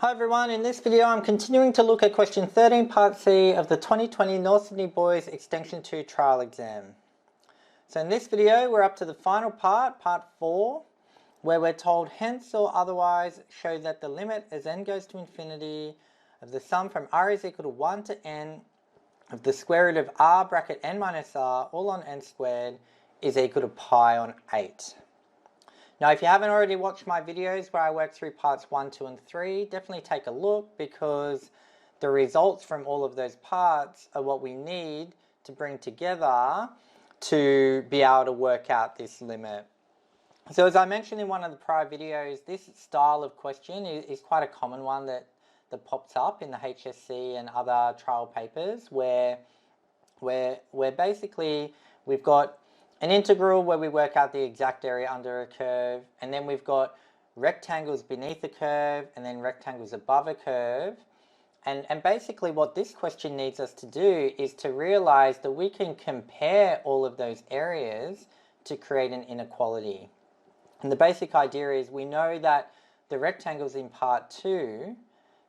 Hi everyone, in this video I'm continuing to look at question 13 part C of the 2020 North Sydney Boys Extension 2 trial exam. So in this video we're up to the final part, part 4, where we're told hence or otherwise show that the limit as n goes to infinity of the sum from r is equal to 1 to n of the square root of r bracket n minus r all on n squared is equal to pi on 8. Now, if you haven't already watched my videos where I work through parts 1, 2, and 3, definitely take a look because the results from all of those parts are what we need to bring together to be able to work out this limit. So as I mentioned in one of the prior videos, this style of question is quite a common one that pops up in the HSC and other trial papers where basically we've got an integral where we work out the exact area under a curve, and then we've got rectangles beneath a curve and then rectangles above a curve. And basically what this question needs us to do is to realize that we can compare all of those areas to create an inequality. And the basic idea is we know that the rectangles in part 2,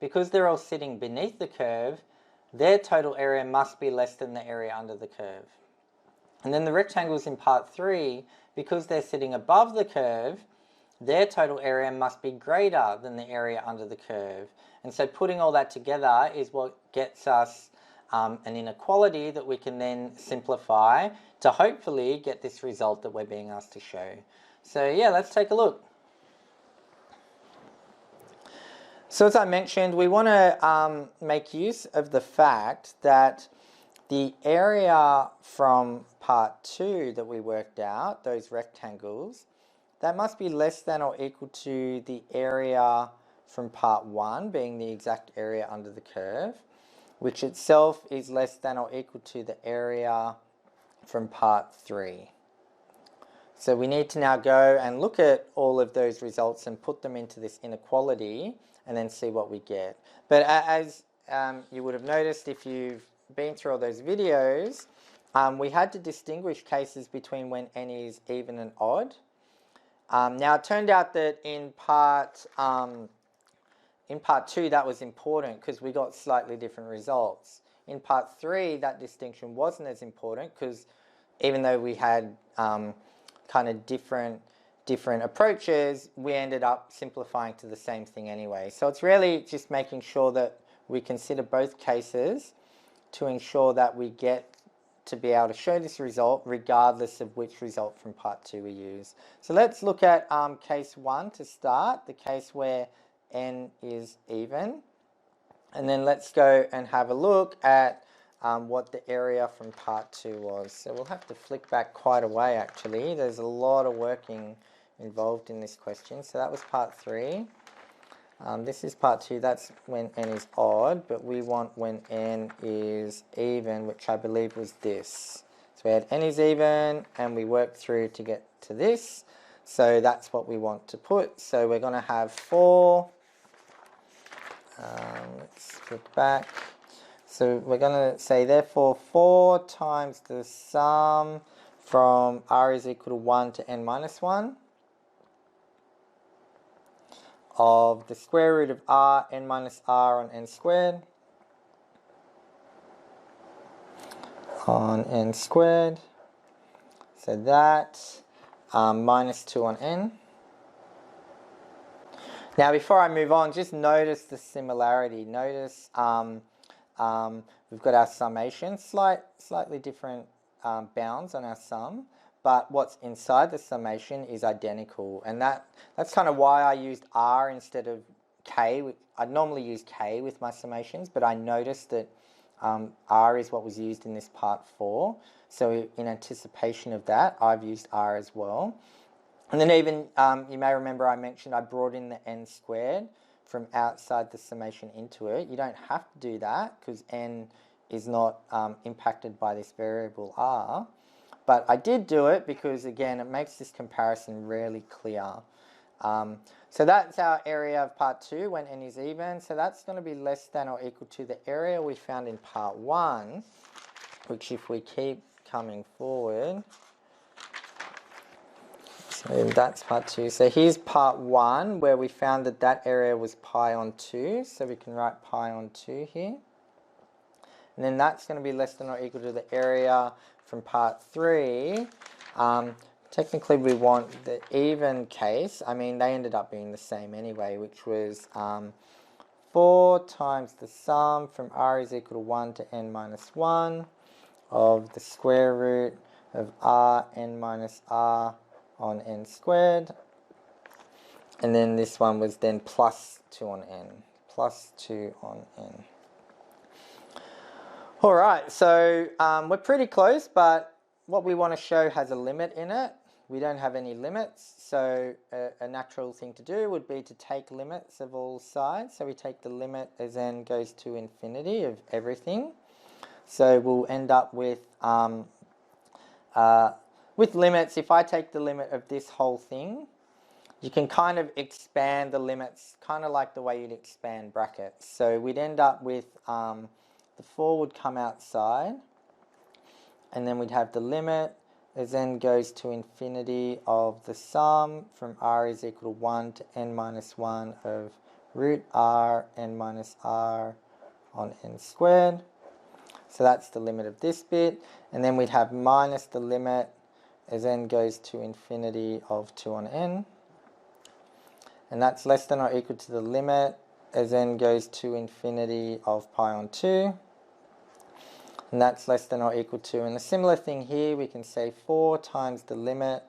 because they're all sitting beneath the curve, their total area must be less than the area under the curve. And then the rectangles in part 3, because they're sitting above the curve, their total area must be greater than the area under the curve. And so putting all that together is what gets us an inequality that we can then simplify to hopefully get this result that we're being asked to show. So yeah, let's take a look. So as I mentioned, we want to make use of the fact that the area from part 2 that we worked out, those rectangles, that must be less than or equal to the area from part 1, being the exact area under the curve, which itself is less than or equal to the area from part 3. So we need to now go and look at all of those results and put them into this inequality and then see what we get. But as you would have noticed if you've been through all those videos, we had to distinguish cases between when n is even and odd. Now it turned out that in part 2 that was important because we got slightly different results. In part 3 that distinction wasn't as important because even though we had kind of different approaches, we ended up simplifying to the same thing anyway. So it's really just making sure that we consider both cases to ensure that we get to be able to show this result regardless of which result from part 2 we use. So let's look at case 1 to start, the case where n is even. And then let's go and have a look at what the area from part 2 was. So we'll have to flick back quite a way actually. There's a lot of working involved in this question. So that was part 3. This is part 2, that's when n is odd, but we want when n is even, which I believe was this. So we had n is even, and we worked through to get to this, so that's what we want to put. So we're going to have 4, let's flip back. So we're going to say therefore 4 times the sum from r is equal to 1 to n minus 1. Of the square root of r n minus r on n squared so that minus 2 on n. Now before I move on, just notice the similarity. Notice we've got our summation, slightly different bounds on our sum, but what's inside the summation is identical, and that's kind of why I used r instead of k. I'd normally use k with my summations, but I noticed that r is what was used in this part 4, so in anticipation of that I've used r as well. And then even you may remember I mentioned I brought in the n squared from outside the summation into it. You don't have to do that because n is not impacted by this variable r. But I did do it because, again, it makes this comparison really clear. So that's our area of part 2 when n is even. So that's going to be less than or equal to the area we found in part 1, which if we keep coming forward, So that's part 2. So here's part 1 where we found that that area was pi on 2. So we can write pi on 2 here. And then that's going to be less than or equal to the area from part 3. Technically we want the even case. I mean, they ended up being the same anyway, which was 4 times the sum from r is equal to 1 to n minus 1 of the square root of r n minus r on n squared. And then this one was then plus 2 on n. Plus 2 on n. Alright, so we're pretty close, but what we want to show has a limit in it. We don't have any limits, so a natural thing to do would be to take limits of all sides. So we take the limit as n goes to infinity of everything. So we'll end up with limits, if I take the limit of this whole thing, you can kind of expand the limits, kind of like the way you'd expand brackets. So we'd end up with the 4 would come outside, and then we'd have the limit as n goes to infinity of the sum from r is equal to 1 to n minus 1 of root r n minus r on n squared. So that's the limit of this bit. And then we'd have minus the limit as n goes to infinity of 2 on n. And that's less than or equal to the limit as n goes to infinity of pi on 2. And that's less than or equal to, and a similar thing here, we can say 4 times the limit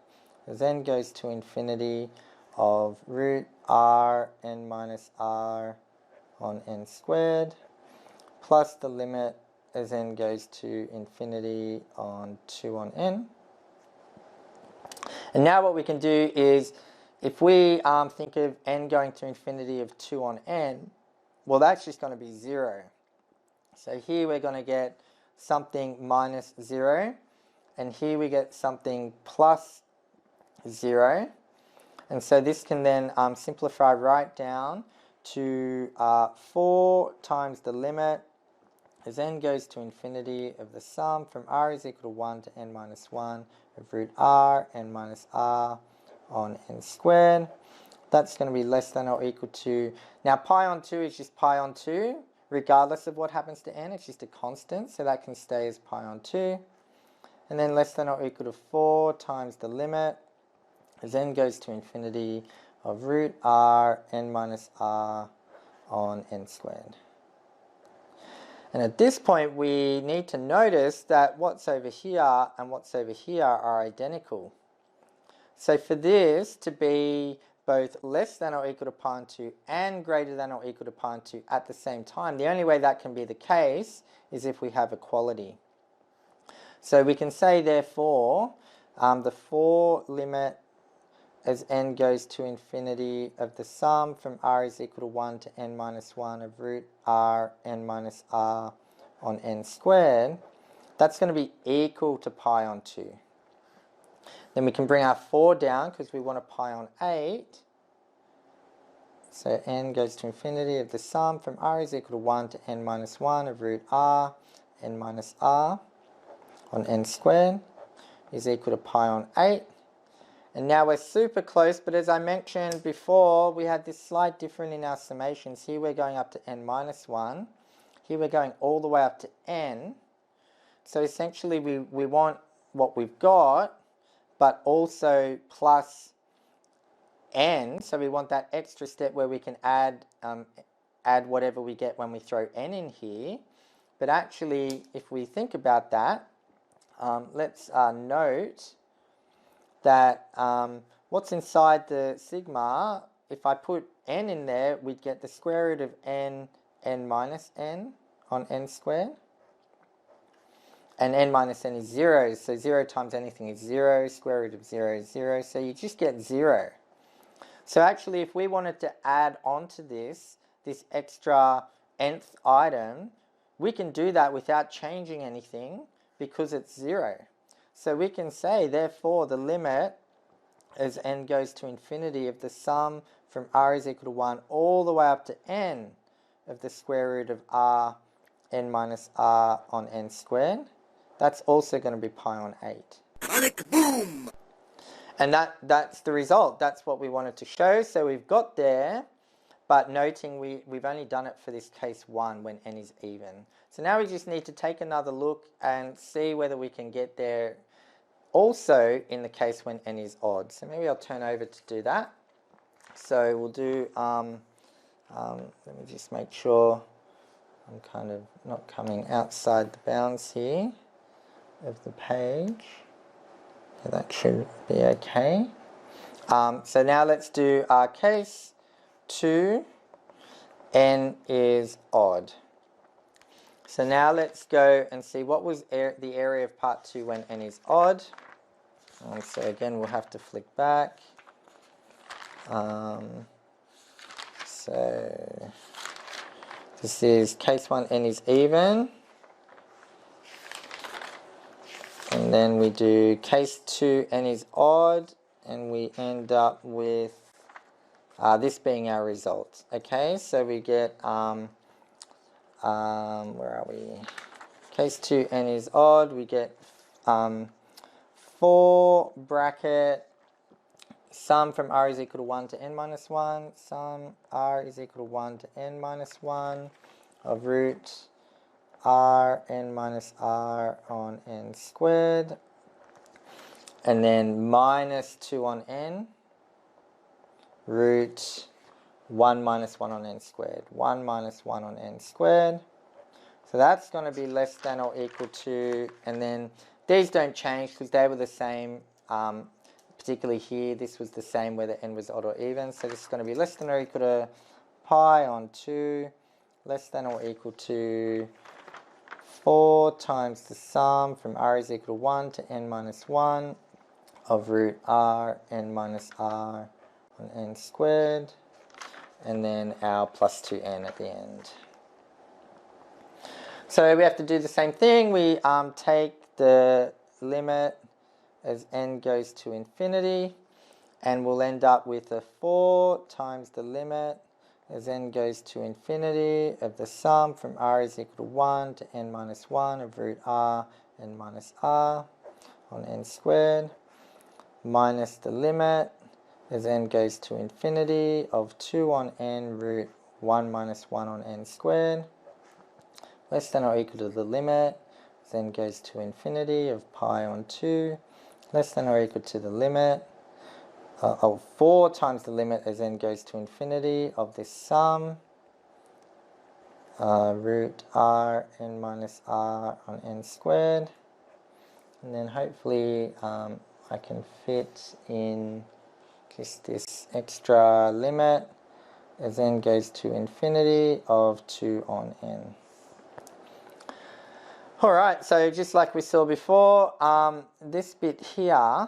as n goes to infinity of root r n minus r on n squared, plus the limit as n goes to infinity on 2 on n. And now what we can do is, if we think of n going to infinity of 2 on n, well, that's just going to be 0. So here we're going to get something minus 0, and here we get something plus 0. And so this can then simplify right down to 4 times the limit as n goes to infinity of the sum from r is equal to 1 to n minus 1 of root r n minus r on n squared. That's going to be less than or equal to, now pi on 2 is just pi on 2, regardless of what happens to n, it's just a constant, so that can stay as pi on 2. And then less than or equal to 4 times the limit as n goes to infinity of root r n minus r on n squared. And at this point we need to notice that what's over here and what's over here are identical. So for this to be both less than or equal to pi on 2 and greater than or equal to pi on 2 at the same time, the only way that can be the case is if we have equality. So we can say therefore the 4 limit as n goes to infinity of the sum from r is equal to 1 to n minus 1 of root r n minus r on n squared, that's going to be equal to pi on 2. Then we can bring our 4 down because we want a pi on 8. So n goes to infinity of the sum from r is equal to 1 to n minus 1 of root r n minus r on n squared is equal to pi on 8. And now we're super close, but as I mentioned before, we had this slight difference in our summations. Here we're going up to n minus 1. Here we're going all the way up to n. So essentially we want what we've got, but also plus n. So we want that extra step where we can add whatever we get when we throw n in here. But actually, if we think about that, let's note that what's inside the sigma, if I put n in there, we'd get the square root of n minus n on n squared. And n minus n is 0, so 0 times anything is 0, square root of 0 is 0, so you just get 0. So actually, if we wanted to add on to this extra nth item, we can do that without changing anything because it's 0. So we can say, therefore, the limit as n goes to infinity of the sum from r is equal to 1 all the way up to n of the square root of r n minus r on n squared. That's also going to be pi on 8. Sonic boom! And that's the result. That's what we wanted to show. So we've got there, but noting we've only done it for this case 1 when n is even. So now we just need to take another look and see whether we can get there also in the case when n is odd. So maybe I'll turn over to do that. So we'll do, let me just make sure I'm kind of not coming outside the bounds here of the page. So that should be okay. So now let's do our case 2, n is odd. So now let's go and see what was the area of part 2 when n is odd. So again, we'll have to flick back. So this is case 1, n is even. And then we do case 2, n is odd. And we end up with this being our result. Okay, so we get, where are we? Case 2, n is odd. We get 4 bracket sum from r is equal to 1 to n minus 1, sum r is equal to 1 to n minus 1 of root r n minus r on n squared, and then minus 2 on n, root 1 minus 1 on n squared, 1 minus 1 on n squared. So that's going to be less than or equal to, and then these don't change because they were the same, particularly here, this was the same whether n was odd or even. So this is going to be less than or equal to pi on 2, less than or equal to 4 times the sum from r is equal to 1 to n minus 1 of root r n minus r on n squared, and then our plus 2n at the end. So we have to do the same thing. We take the limit as n goes to infinity, and we'll end up with a 4 times the limit as n goes to infinity of the sum from r is equal to 1 to n minus 1 of root r n minus r on n squared, minus the limit as n goes to infinity of 2 on n root 1 minus 1 on n squared, less than or equal to the limit as n goes to infinity of pi on 2, less than or equal to the limit of 4 times the limit as n goes to infinity of this sum, root r n minus r on n squared, and then hopefully I can fit in just this extra limit as n goes to infinity of 2 on n. Alright, so just like we saw before, this bit here,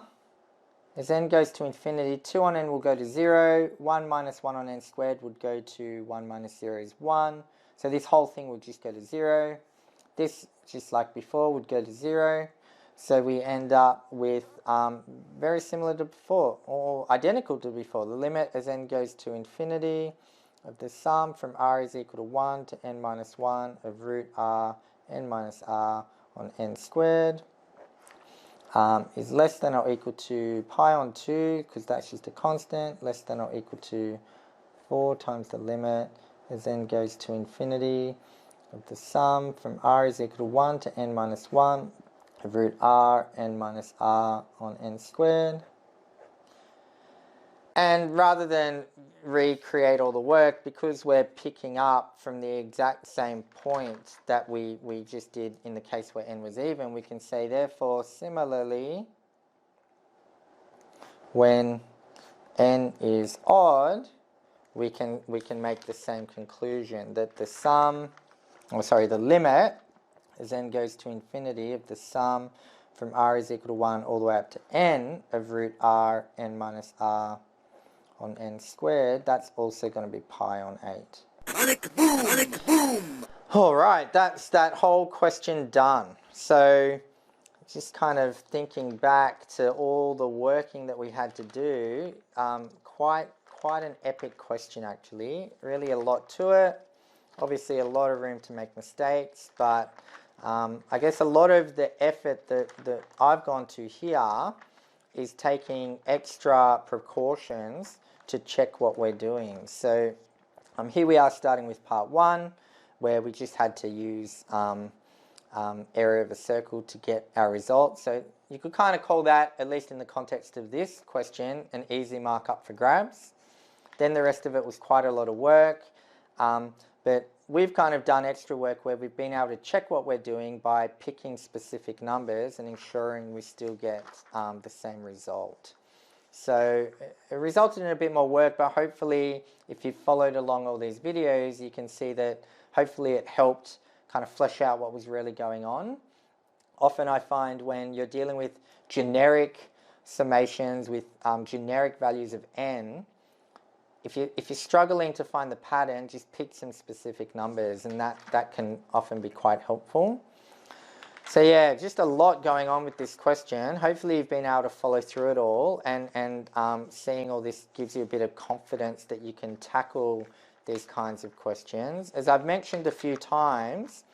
as n goes to infinity, 2 on n will go to 0, 1 minus 1 on n squared would go to 1 minus 0 is 1. So this whole thing would just go to 0. This, just like before, would go to 0. So we end up with very similar to before, or identical to before. The limit as n goes to infinity of the sum from r is equal to 1 to n minus 1 of root r n minus r on n squared is less than or equal to pi on 2, because that's just a constant, less than or equal to 4 times the limit as n goes to infinity of the sum from r is equal to 1 to n minus 1 of root r n minus r on n squared. And rather than recreate all the work, because we're picking up from the exact same point that we just did in the case where n was even, we can say, therefore, similarly, when n is odd, we can make the same conclusion, that the sum, the limit as n goes to infinity of the sum from r is equal to 1 all the way up to n of root r n minus r on n squared, that's also going to be pi on 8. Panic boom! Panic boom! Alright, that's that whole question done. So just kind of thinking back to all the working that we had to do, quite an epic question actually. Really a lot to it. Obviously a lot of room to make mistakes, but I guess a lot of the effort that I've gone to here is taking extra precautions to check what we're doing. So here we are starting with part 1, where we just had to use area of a circle to get our result. So you could kind of call that, at least in the context of this question, an easy mark up for grabs. Then the rest of it was quite a lot of work, but we've kind of done extra work where we've been able to check what we're doing by picking specific numbers and ensuring we still get the same result. So it resulted in a bit more work, but hopefully if you followed along all these videos, you can see that hopefully it helped kind of flesh out what was really going on. Often I find when you're dealing with generic summations with generic values of n, if you're struggling to find the pattern, just pick some specific numbers, and that can often be quite helpful. So yeah, just a lot going on with this question. Hopefully you've been able to follow through it all, and seeing all this gives you a bit of confidence that you can tackle these kinds of questions. As I've mentioned a few times,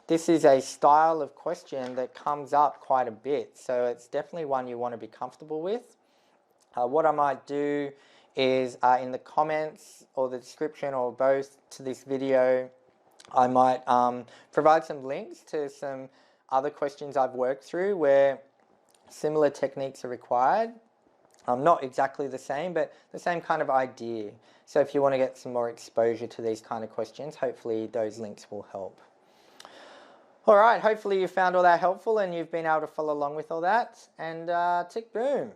this is a style of question that comes up quite a bit, so it's definitely one you want to be comfortable with. What I might do is in the comments or the description or both to this video, I might provide some links to some other questions I've worked through where similar techniques are required. Not exactly the same, but the same kind of idea. So if you want to get some more exposure to these kind of questions, hopefully those links will help. All right, hopefully you found all that helpful and you've been able to follow along with all that. And tick boom.